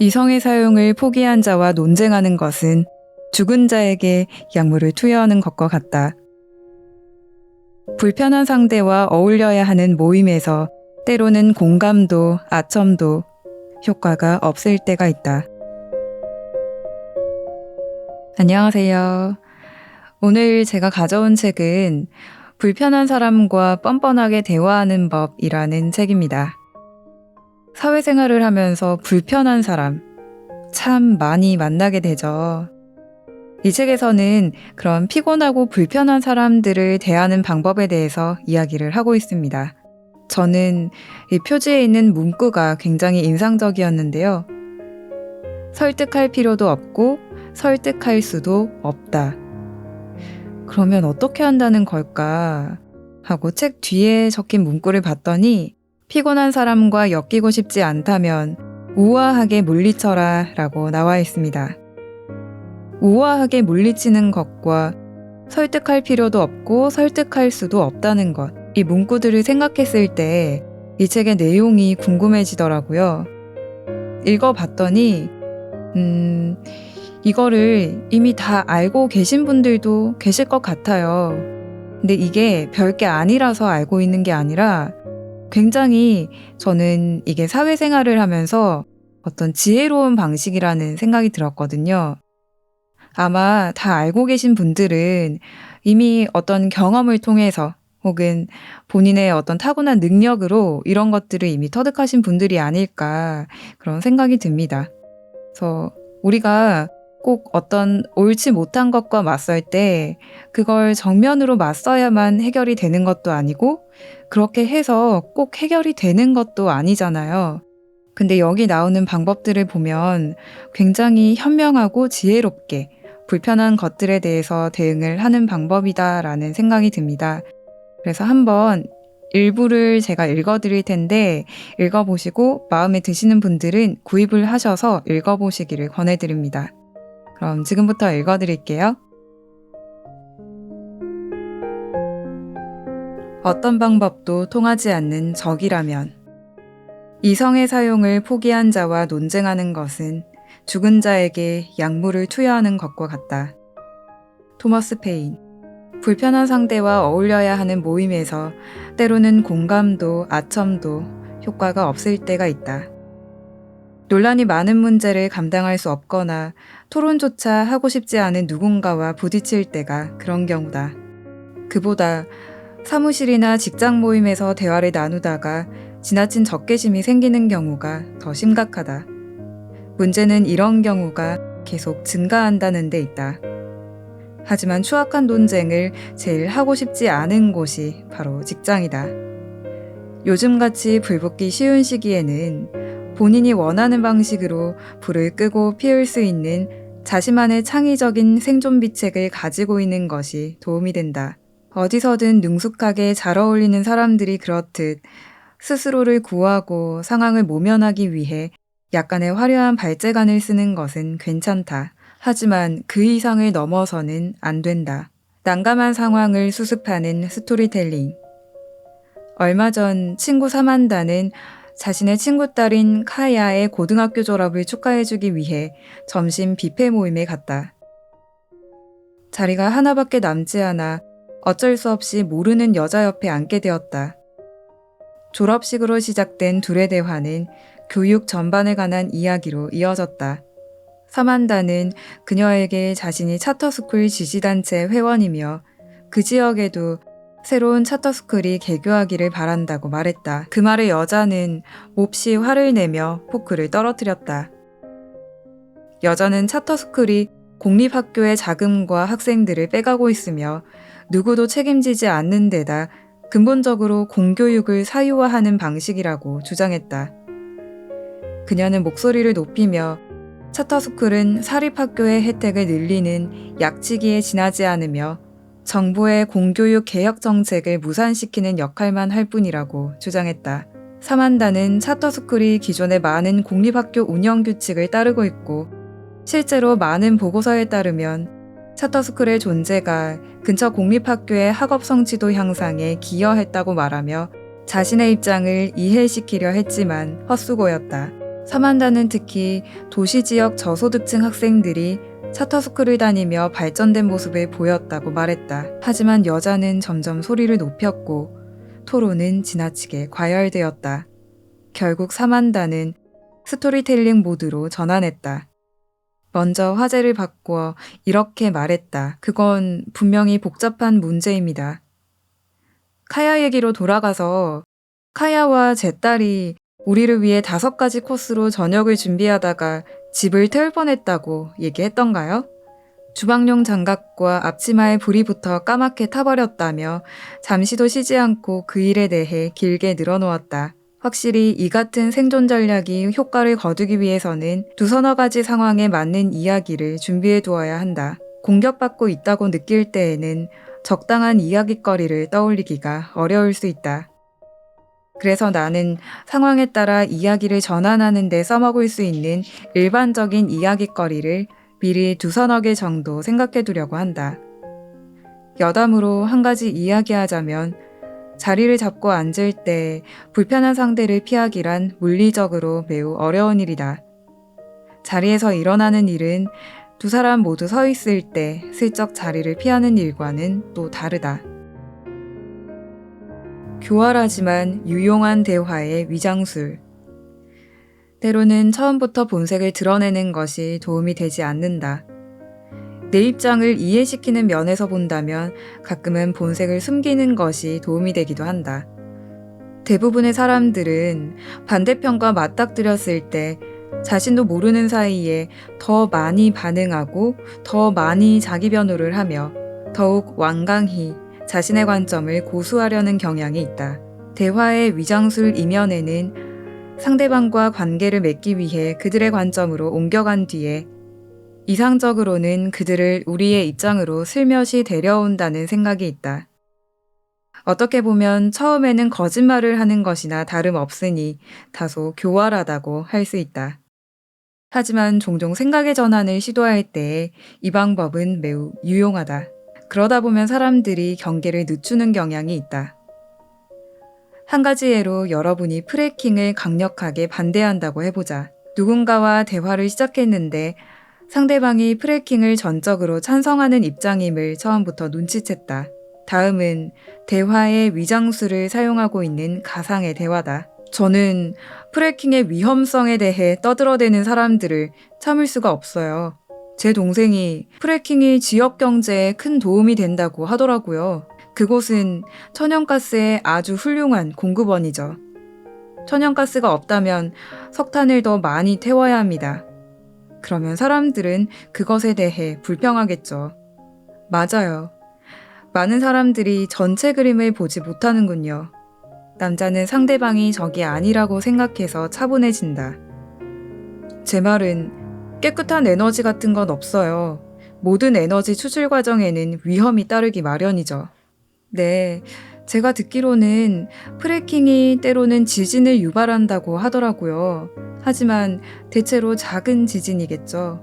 이성의 사용을 포기한 자와 논쟁하는 것은 죽은 자에게 약물을 투여하는 것과 같다. 불편한 상대와 어울려야 하는 모임에서 때로는 공감도, 아첨도, 효과가 없을 때가 있다. 안녕하세요. 오늘 제가 가져온 책은 불편한 사람과 뻔뻔하게 대화하는 법이라는 책입니다. 사회생활을 하면서 불편한 사람 참 많이 만나게 되죠. 이 책에서는 그런 피곤하고 불편한 사람들을 대하는 방법에 대해서 이야기를 하고 있습니다. 저는 이 표지에 있는 문구가 굉장히 인상적이었는데요. 설득할 필요도 없고 설득할 수도 없다. 그러면 어떻게 한다는 걸까? 하고 책 뒤에 적힌 문구를 봤더니 피곤한 사람과 엮이고 싶지 않다면 우아하게 물리쳐라 라고 나와 있습니다. 우아하게 물리치는 것과 설득할 필요도 없고 설득할 수도 없다는 것, 이 문구들을 생각했을 때 이 책의 내용이 궁금해지더라고요. 읽어봤더니 이거를 이미 다 알고 계신 분들도 계실 것 같아요. 근데 이게 별게 아니라서 알고 있는 게 아니라 굉장히 저는 이게 사회생활을 하면서 어떤 지혜로운 방식이라는 생각이 들었거든요. 아마 다 알고 계신 분들은 이미 어떤 경험을 통해서 혹은 본인의 어떤 타고난 능력으로 이런 것들을 이미 터득하신 분들이 아닐까 그런 생각이 듭니다. 그래서 우리가 꼭 어떤 옳지 못한 것과 맞설 때 그걸 정면으로 맞서야만 해결이 되는 것도 아니고 그렇게 해서 꼭 해결이 되는 것도 아니잖아요. 근데 여기 나오는 방법들을 보면 굉장히 현명하고 지혜롭게 불편한 것들에 대해서 대응을 하는 방법이다라는 생각이 듭니다. 그래서 한번 일부를 제가 읽어드릴 텐데 읽어보시고 마음에 드시는 분들은 구입을 하셔서 읽어보시기를 권해드립니다. 그럼 지금부터 읽어드릴게요. 어떤 방법도 통하지 않는 적이라면 이성의 사용을 포기한 자와 논쟁하는 것은 죽은 자에게 약물을 투여하는 것과 같다. 토머스 페인. 불편한 상대와 어울려야 하는 모임에서 때로는 공감도, 아첨도, 효과가 없을 때가 있다. 논란이 많은 문제를 감당할 수 없거나 토론조차 하고 싶지 않은 누군가와 부딪힐 때가 그런 경우다. 그보다 사무실이나 직장 모임에서 대화를 나누다가 지나친 적개심이 생기는 경우가 더 심각하다. 문제는 이런 경우가 계속 증가한다는 데 있다. 하지만 추악한 논쟁을 제일 하고 싶지 않은 곳이 바로 직장이다. 요즘같이 불붙기 쉬운 시기에는 본인이 원하는 방식으로 불을 끄고 피울 수 있는 자신만의 창의적인 생존 비책을 가지고 있는 것이 도움이 된다. 어디서든 능숙하게 잘 어울리는 사람들이 그렇듯 스스로를 구하고 상황을 모면하기 위해 약간의 화려한 발재간을 쓰는 것은 괜찮다. 하지만 그 이상을 넘어서는 안 된다. 난감한 상황을 수습하는 스토리텔링. 얼마 전 친구 사만다는 자신의 친구 딸인 카야의 고등학교 졸업을 축하해주기 위해 점심 뷔페 모임에 갔다. 자리가 하나밖에 남지 않아 어쩔 수 없이 모르는 여자 옆에 앉게 되었다. 졸업식으로 시작된 둘의 대화는 교육 전반에 관한 이야기로 이어졌다. 사만다는 그녀에게 자신이 차터스쿨 지지단체 회원이며 그 지역에도 새로운 차터스쿨이 개교하기를 바란다고 말했다. 그 말에 여자는 몹시 화를 내며 포크를 떨어뜨렸다. 여자는 차터스쿨이 공립학교의 자금과 학생들을 빼가고 있으며 누구도 책임지지 않는 데다 근본적으로 공교육을 사유화하는 방식이라고 주장했다. 그녀는 목소리를 높이며 차터스쿨은 사립학교의 혜택을 늘리는 약치기에 지나지 않으며 정부의 공교육 개혁 정책을 무산시키는 역할만 할 뿐이라고 주장했다. 사만다는 차터스쿨이 기존의 많은 공립학교 운영 규칙을 따르고 있고 실제로 많은 보고서에 따르면 차터스쿨의 존재가 근처 공립학교의 학업 성취도 향상에 기여했다고 말하며 자신의 입장을 이해시키려 했지만 헛수고였다. 사만다는 특히 도시 지역 저소득층 학생들이 차터스쿨을 다니며 발전된 모습을 보였다고 말했다. 하지만 여자는 점점 소리를 높였고 토론은 지나치게 과열되었다. 결국 사만다는 스토리텔링 모드로 전환했다. 먼저 화제를 바꾸어 이렇게 말했다. 그건 분명히 복잡한 문제입니다. 카야 얘기로 돌아가서 카야와 제 딸이 우리를 위해 5가지 코스로 저녁을 준비하다가 집을 태울 뻔했다고 얘기했던가요? 주방용 장갑과 앞치마에 불이 붙어 까맣게 타버렸다며 잠시도 쉬지 않고 그 일에 대해 길게 늘어놓았다. 확실히 이 같은 생존 전략이 효과를 거두기 위해서는 2~3가지 상황에 맞는 이야기를 준비해 두어야 한다. 공격받고 있다고 느낄 때에는 적당한 이야깃거리를 떠올리기가 어려울 수 있다. 그래서 나는 상황에 따라 이야기를 전환하는 데 써먹을 수 있는 일반적인 이야깃거리를 미리 2~3개 정도 생각해 두려고 한다. 여담으로 한 가지 이야기하자면 자리를 잡고 앉을 때 불편한 상대를 피하기란 물리적으로 매우 어려운 일이다. 자리에서 일어나는 일은 2사람 모두 서 있을 때 슬쩍 자리를 피하는 일과는 또 다르다. 교활하지만 유용한 대화의 위장술. 때로는 처음부터 본색을 드러내는 것이 도움이 되지 않는다. 내 입장을 이해시키는 면에서 본다면 가끔은 본색을 숨기는 것이 도움이 되기도 한다. 대부분의 사람들은 반대편과 맞닥뜨렸을 때 자신도 모르는 사이에 더 많이 반응하고 더 많이 자기 변호를 하며 더욱 완강히 자신의 관점을 고수하려는 경향이 있다. 대화의 위장술 이면에는 상대방과 관계를 맺기 위해 그들의 관점으로 옮겨간 뒤에 이상적으로는 그들을 우리의 입장으로 슬며시 데려온다는 생각이 있다. 어떻게 보면 처음에는 거짓말을 하는 것이나 다름없으니 다소 교활하다고 할 수 있다. 하지만 종종 생각의 전환을 시도할 때 이 방법은 매우 유용하다. 그러다 보면 사람들이 경계를 늦추는 경향이 있다. 한 가지 예로 여러분이 프레킹을 강력하게 반대한다고 해보자. 누군가와 대화를 시작했는데 상대방이 프레킹을 전적으로 찬성하는 입장임을 처음부터 눈치챘다. 다음은 대화의 위장술을 사용하고 있는 가상의 대화다. 저는 프레킹의 위험성에 대해 떠들어대는 사람들을 참을 수가 없어요. 제 동생이 프레킹이 지역 경제에 큰 도움이 된다고 하더라고요. 그곳은 천연가스의 아주 훌륭한 공급원이죠. 천연가스가 없다면 석탄을 더 많이 태워야 합니다. 그러면 사람들은 그것에 대해 불평하겠죠. 맞아요. 많은 사람들이 전체 그림을 보지 못하는군요. 남자는 상대방이 적이 아니라고 생각해서 차분해진다. 제 말은 깨끗한 에너지 같은 건 없어요. 모든 에너지 추출 과정에는 위험이 따르기 마련이죠. 네, 제가 듣기로는 프래킹이 때로는 지진을 유발한다고 하더라고요. 하지만 대체로 작은 지진이겠죠.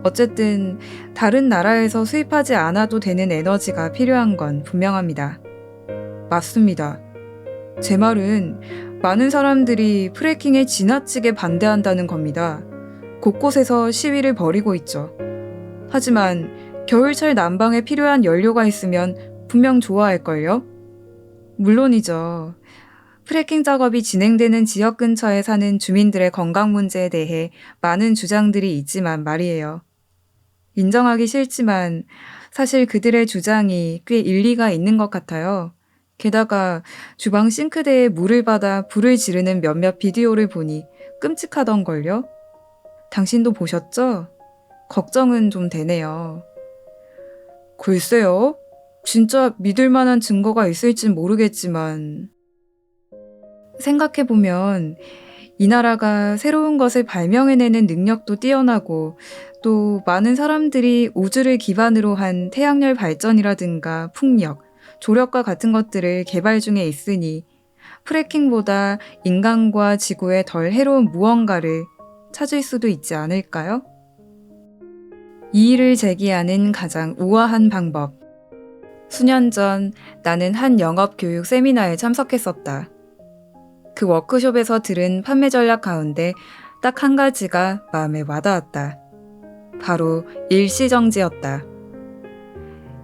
어쨌든 다른 나라에서 수입하지 않아도 되는 에너지가 필요한 건 분명합니다. 맞습니다. 제 말은 많은 사람들이 프래킹에 지나치게 반대한다는 겁니다. 곳곳에서 시위를 벌이고 있죠. 하지만 겨울철 난방에 필요한 연료가 있으면 분명 좋아할걸요? 물론이죠. 프래킹 작업이 진행되는 지역 근처에 사는 주민들의 건강 문제에 대해 많은 주장들이 있지만 말이에요. 인정하기 싫지만 사실 그들의 주장이 꽤 일리가 있는 것 같아요. 게다가 주방 싱크대에 물을 받아 불을 지르는 몇몇 비디오를 보니 끔찍하던걸요? 당신도 보셨죠? 걱정은 좀 되네요. 글쎄요. 진짜 믿을 만한 증거가 있을진 모르겠지만 생각해보면 이 나라가 새로운 것을 발명해내는 능력도 뛰어나고 또 많은 사람들이 우주를 기반으로 한 태양열 발전이라든가 풍력, 조력과 같은 것들을 개발 중에 있으니 프래킹보다 인간과 지구에 덜 해로운 무언가를 찾을 수도 있지 않을까요? 이의를 제기하는 가장 우아한 방법. 수년 전 나는 한 영업교육 세미나에 참석했었다. 그 워크숍에서 들은 판매 전략 가운데 딱 한 가지가 마음에 와닿았다. 바로 일시정지였다.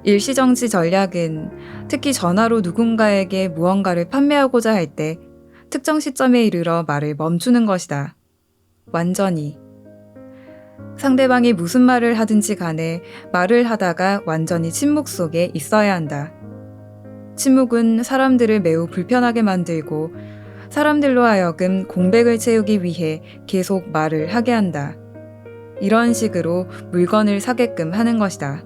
일시정지 전략은 특히 전화로 누군가에게 무언가를 판매하고자 할 때 특정 시점에 이르러 말을 멈추는 것이다. 완전히. 상대방이 무슨 말을 하든지 간에 말을 하다가 완전히 침묵 속에 있어야 한다. 침묵은 사람들을 매우 불편하게 만들고 사람들로 하여금 공백을 채우기 위해 계속 말을 하게 한다. 이런 식으로 물건을 사게끔 하는 것이다.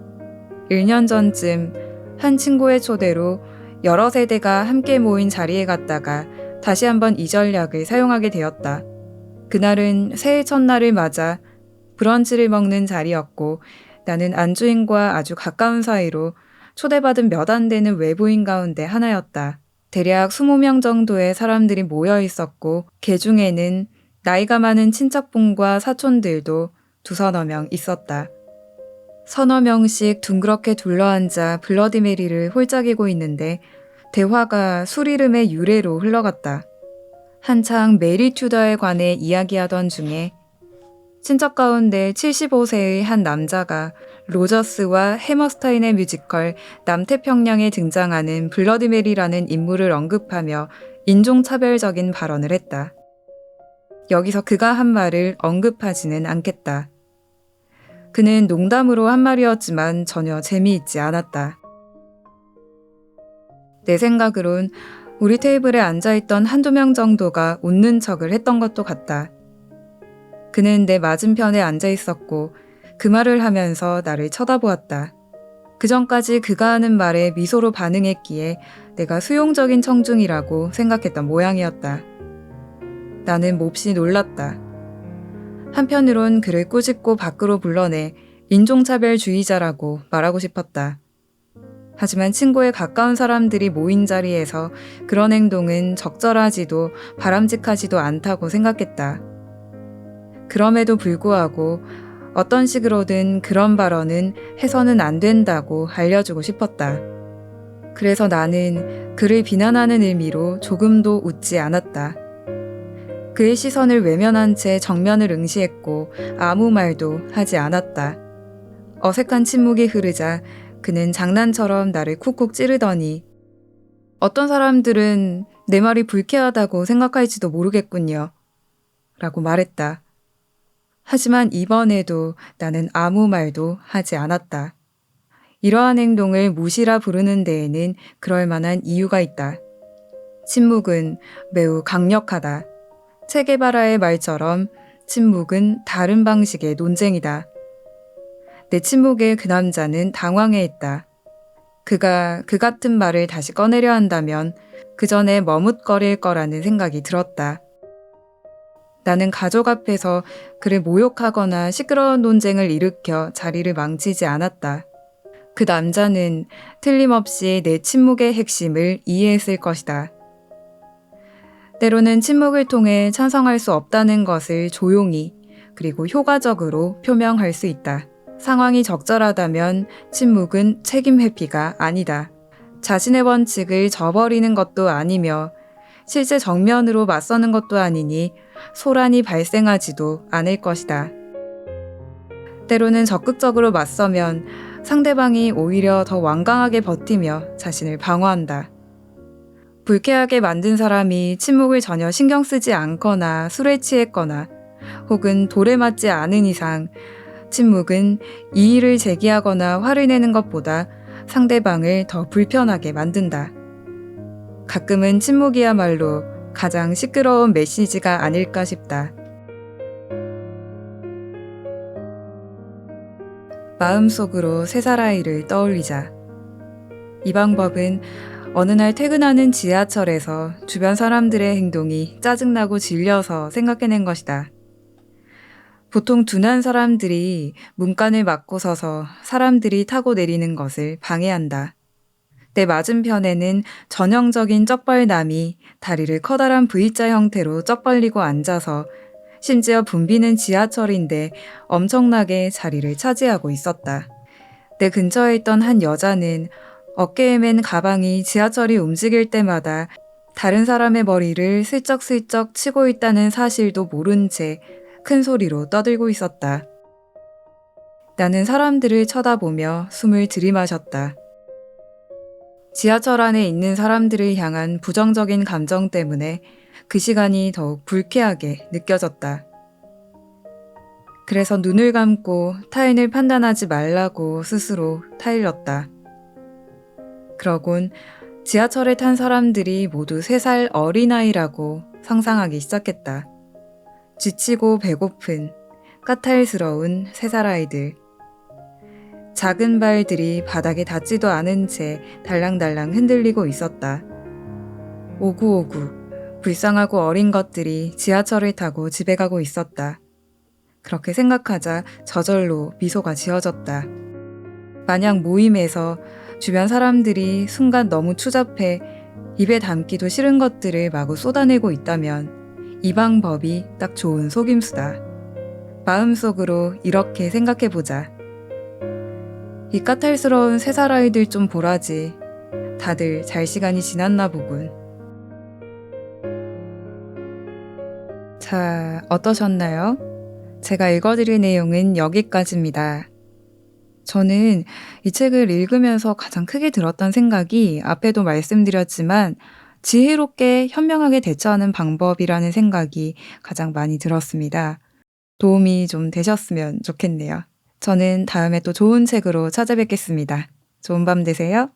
1년 전쯤 한 친구의 초대로 여러 세대가 함께 모인 자리에 갔다가 다시 한번 이 전략을 사용하게 되었다. 그날은 새해 첫날을 맞아 브런치를 먹는 자리였고 나는 안주인과 아주 가까운 사이로 초대받은 몇 안 되는 외부인 가운데 하나였다. 대략 20명 정도의 사람들이 모여 있었고 그 중에는 나이가 많은 친척분과 사촌들도 두서너 명 있었다. 서너 명씩 둥그렇게 둘러앉아 블러디 메리를 홀짝이고 있는데 대화가 술 이름의 유래로 흘러갔다. 한창 메리 튜더에 관해 이야기하던 중에 친척 가운데 75세의 한 남자가 로저스와 해머스타인의 뮤지컬 남태평양에 등장하는 블러디 메리라는 인물을 언급하며 인종차별적인 발언을 했다. 여기서 그가 한 말을 언급하지는 않겠다. 그는 농담으로 한 말이었지만 전혀 재미있지 않았다. 내 생각으론 우리 테이블에 앉아있던 한두 명 정도가 웃는 척을 했던 것도 같다. 그는 내 맞은편에 앉아있었고 그 말을 하면서 나를 쳐다보았다. 그전까지 그가 하는 말에 미소로 반응했기에 내가 수용적인 청중이라고 생각했던 모양이었다. 나는 몹시 놀랐다. 한편으론 그를 꾸짖고 밖으로 불러내 인종차별주의자라고 말하고 싶었다. 하지만 친구의 가까운 사람들이 모인 자리에서 그런 행동은 적절하지도 바람직하지도 않다고 생각했다. 그럼에도 불구하고 어떤 식으로든 그런 발언은 해서는 안 된다고 알려주고 싶었다. 그래서 나는 그를 비난하는 의미로 조금도 웃지 않았다. 그의 시선을 외면한 채 정면을 응시했고 아무 말도 하지 않았다. 어색한 침묵이 흐르자 그는 장난처럼 나를 쿡쿡 찌르더니 어떤 사람들은 내 말이 불쾌하다고 생각할지도 모르겠군요. 라고 말했다. 하지만 이번에도 나는 아무 말도 하지 않았다. 이러한 행동을 무시라 부르는 데에는 그럴 만한 이유가 있다. 침묵은 매우 강력하다. 체게바라의 말처럼 침묵은 다른 방식의 논쟁이다. 내 침묵에 그 남자는 당황해했다. 그가 그 같은 말을 다시 꺼내려 한다면 그 전에 머뭇거릴 거라는 생각이 들었다. 나는 가족 앞에서 그를 모욕하거나 시끄러운 논쟁을 일으켜 자리를 망치지 않았다. 그 남자는 틀림없이 내 침묵의 핵심을 이해했을 것이다. 때로는 침묵을 통해 찬성할 수 없다는 것을 조용히 그리고 효과적으로 표명할 수 있다. 상황이 적절하다면 침묵은 책임 회피가 아니다. 자신의 원칙을 저버리는 것도 아니며 실제 정면으로 맞서는 것도 아니니 소란이 발생하지도 않을 것이다. 때로는 적극적으로 맞서면 상대방이 오히려 더 완강하게 버티며 자신을 방어한다. 불쾌하게 만든 사람이 침묵을 전혀 신경 쓰지 않거나 술에 취했거나 혹은 돌에 맞지 않은 이상 침묵은 이의를 제기하거나 화를 내는 것보다 상대방을 더 불편하게 만든다. 가끔은 침묵이야말로 가장 시끄러운 메시지가 아닐까 싶다. 마음속으로 3살 아이를 떠올리자. 이 방법은 어느 날 퇴근하는 지하철에서 주변 사람들의 행동이 짜증나고 질려서 생각해낸 것이다. 보통 둔한 사람들이 문간을 막고 서서 사람들이 타고 내리는 것을 방해한다. 내 맞은편에는 전형적인 쩍벌남이 다리를 커다란 V자 형태로 쩍 벌리고 앉아서 심지어 붐비는 지하철인데 엄청나게 자리를 차지하고 있었다. 내 근처에 있던 한 여자는 어깨에 맨 가방이 지하철이 움직일 때마다 다른 사람의 머리를 슬쩍슬쩍 치고 있다는 사실도 모른 채 큰 소리로 떠들고 있었다. 나는 사람들을 쳐다보며 숨을 들이마셨다. 지하철 안에 있는 사람들을 향한 부정적인 감정 때문에 그 시간이 더욱 불쾌하게 느껴졌다. 그래서 눈을 감고 타인을 판단하지 말라고 스스로 타일렀다. 그러곤 지하철에 탄 사람들이 모두 3살 어린아이라고 상상하기 시작했다. 지치고 배고픈 까탈스러운 3살 아이들. 작은 발들이 바닥에 닿지도 않은 채 달랑달랑 흔들리고 있었다. 오구오구 불쌍하고 어린 것들이 지하철을 타고 집에 가고 있었다. 그렇게 생각하자 저절로 미소가 지어졌다. 만약 모임에서 주변 사람들이 순간 너무 추잡해 입에 담기도 싫은 것들을 마구 쏟아내고 있다면 이 방법이 딱 좋은 속임수다. 마음속으로 이렇게 생각해보자. 이 까탈스러운 3살 아이들 좀 보라지. 다들 잘 시간이 지났나 보군. 자, 어떠셨나요? 제가 읽어드릴 내용은 여기까지입니다. 저는 이 책을 읽으면서 가장 크게 들었던 생각이 앞에도 말씀드렸지만 지혜롭게 현명하게 대처하는 방법이라는 생각이 가장 많이 들었습니다. 도움이 좀 되셨으면 좋겠네요. 저는 다음에 또 좋은 책으로 찾아뵙겠습니다. 좋은 밤 되세요.